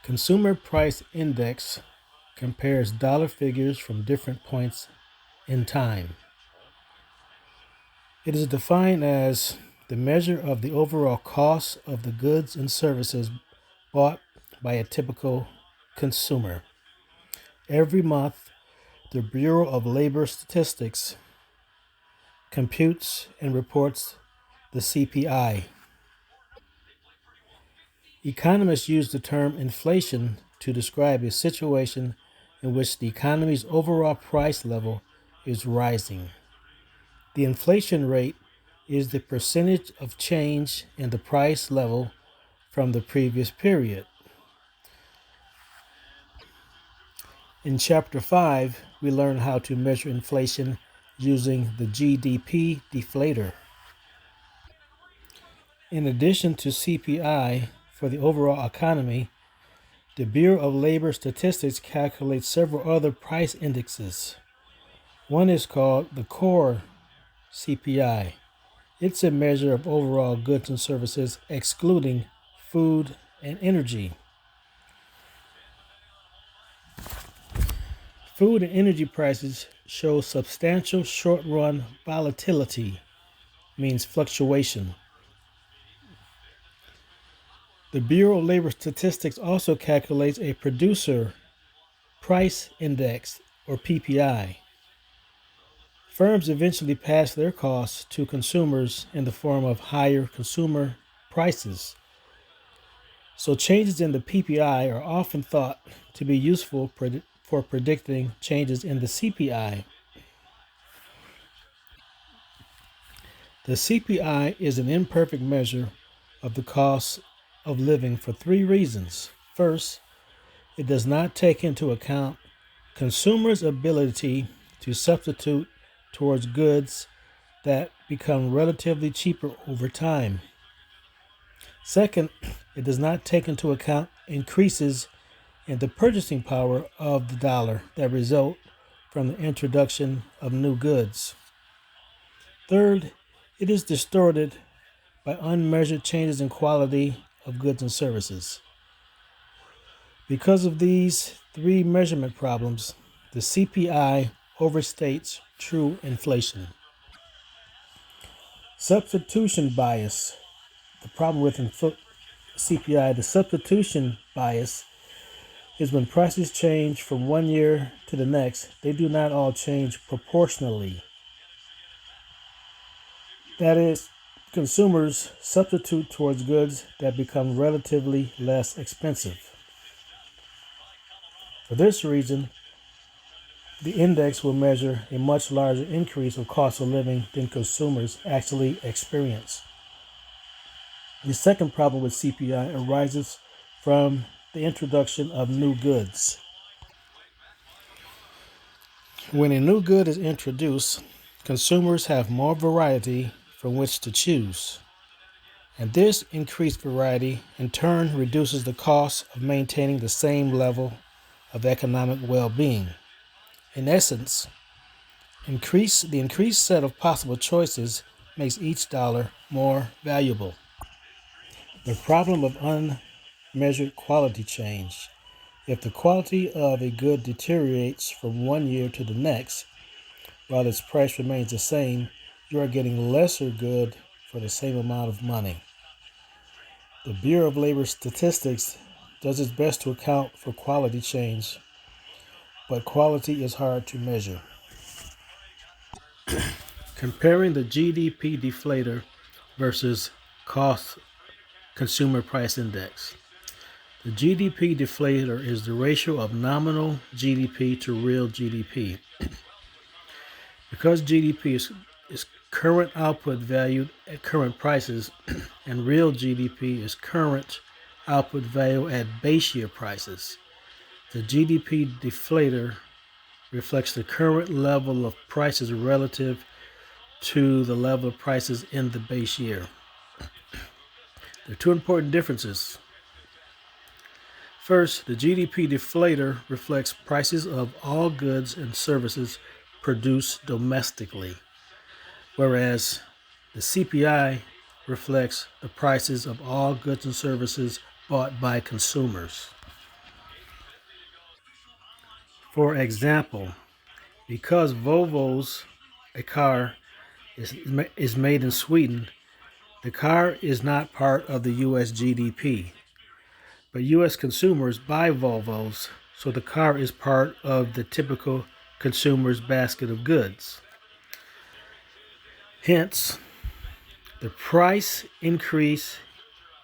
Consumer Price Index compares dollar figures from different points in time. It is defined as the measure of the overall cost of the goods and services bought by a typical consumer. Every month, the Bureau of Labor Statistics computes and reports the CPI. Economists use the term inflation to describe a situation in which the economy's overall price level is rising. The inflation rate is the percentage of change in the price level from the previous period. In Chapter 5, we learn how to measure inflation using the GDP deflator. In addition to CPI for the overall economy, the Bureau of Labor Statistics calculates several other price indexes. One is called the core CPI. It's a measure of overall goods and services excluding food and energy. Food and energy prices show substantial short-run volatility, means fluctuation. The Bureau of Labor Statistics also calculates a producer price index, or PPI. Firms eventually pass their costs to consumers in the form of higher consumer prices. So changes in the PPI are often thought to be useful for predicting changes in the CPI. The CPI is an imperfect measure of the cost of living for three reasons. First, it does not take into account consumers' ability to substitute towards goods that become relatively cheaper over time. Second, it does not take into account increases in the purchasing power of the dollar that result from the introduction of new goods. Third, it is distorted by unmeasured changes in quality of goods and services. Because of these three measurement problems, the CPI overstates true inflation. Substitution bias. The problem with CPI, the substitution bias, is when prices change from one year to the next, they do not all change proportionally. That is, consumers substitute towards goods that become relatively less expensive. For this reason, the index will measure a much larger increase of cost of living than consumers actually experience. The second problem with CPI arises from the introduction of new goods. When a new good is introduced, consumers have more variety from which to choose. And this increased variety in turn reduces the cost of maintaining the same level of economic well-being. In essence, the increased set of possible choices makes each dollar more valuable. The problem of unmeasured quality change. If the quality of a good deteriorates from one year to the next, while its price remains the same, you are getting lesser good for the same amount of money. The Bureau of Labor Statistics does its best to account for quality change, but quality is hard to measure. Comparing the GDP deflator versus cost consumer price index. The GDP deflator is the ratio of nominal GDP to real GDP. Because GDP is current output valued at current prices, and real GDP is current output value at base year prices, the GDP deflator reflects the current level of prices relative to the level of prices in the base year. There are two important differences. First, the GDP deflator reflects prices of all goods and services produced domestically, whereas the CPI reflects the prices of all goods and services bought by consumers. For example, because a car, is made in Sweden, the car is not part of the U.S. GDP. But U.S. consumers buy Volvos, so the car is part of the typical consumer's basket of goods. Hence, the price increase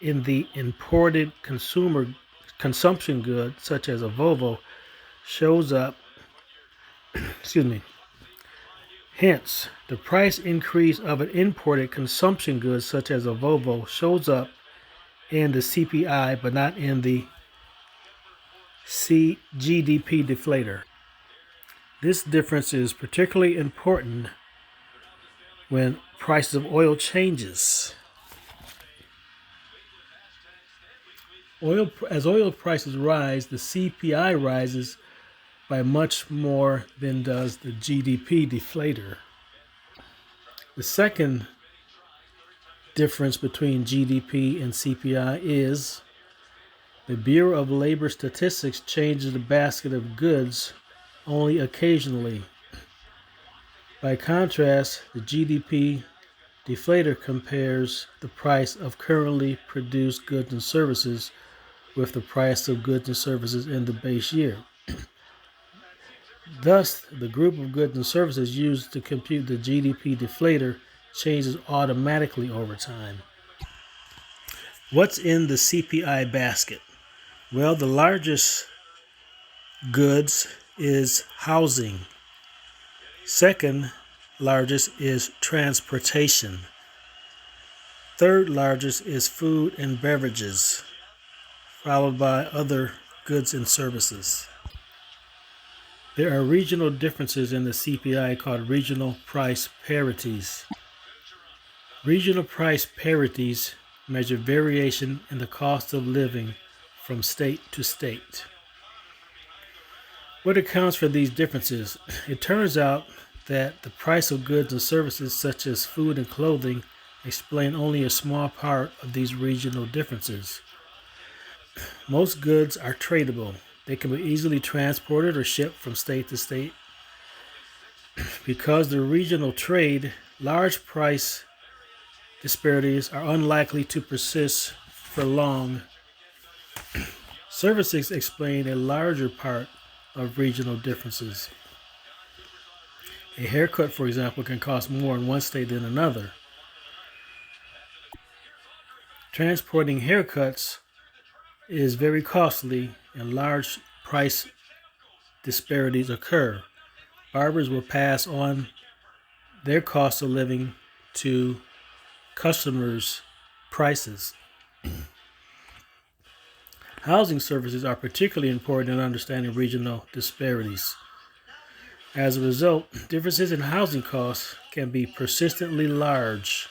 in the imported consumer consumption good, such as a Volvo, shows up, excuse me. Hence, the price increase of an imported consumption good, such as a Volvo, shows up in the CPI, but not in the GDP deflator. This difference is particularly important when prices of oil changes. As oil prices rise, the CPI rises by much more than does the GDP deflator. The second difference between GDP and CPI is the Bureau of Labor Statistics changes the basket of goods only occasionally. By contrast, the GDP deflator compares the price of currently produced goods and services with the price of goods and services in the base year. Thus, the group of goods and services used to compute the GDP deflator changes automatically over time. What's in the CPI basket? Well, the largest goods is housing. Second largest is transportation. Third largest is food and beverages, followed by other goods and services. There are regional differences in the CPI called regional price parities. Regional price parities measure variation in the cost of living from state to state. What accounts for these differences? It turns out that the price of goods and services such as food and clothing explain only a small part of these regional differences. Most goods are tradable. They can be easily transported or shipped from state to state. Because the regional trade, large price disparities are unlikely to persist for long. Services explain a larger part of regional differences. A haircut, for example, can cost more in one state than another. Transporting haircuts is very costly and large price disparities occur. Barbers will pass on their cost of living to customers' prices. Housing services are particularly important in understanding regional disparities. As a result, differences in housing costs can be persistently large.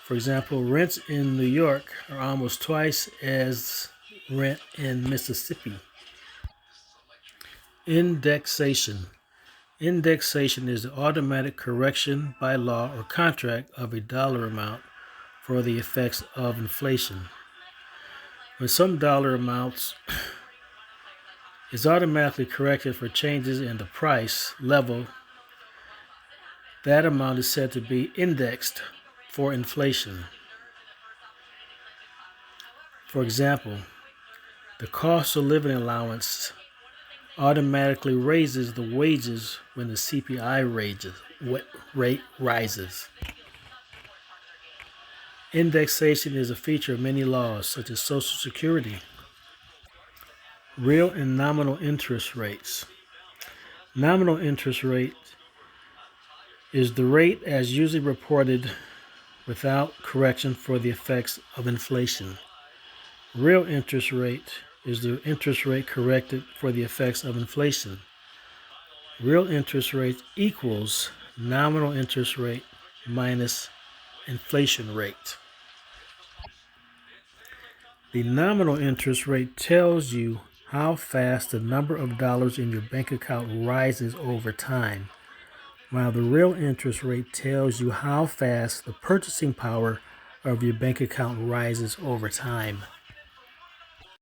For example, rents in New York are almost twice as rent in Mississippi. Indexation. Indexation is the automatic correction by law or contract of a dollar amount for the effects of inflation. When some dollar amounts is automatically corrected for changes in the price level, that amount is said to be indexed for inflation. For example, the cost of living allowance automatically raises the wages when the CPI rate rises. Indexation is a feature of many laws, such as Social Security. Real and nominal interest rates. Nominal interest rate is the rate as usually reported without correction for the effects of inflation. Real interest rate is the interest rate corrected for the effects of inflation. Real interest rate equals nominal interest rate minus inflation rate. The nominal interest rate tells you how fast the number of dollars in your bank account rises over time, while the real interest rate tells you how fast the purchasing power of your bank account rises over time.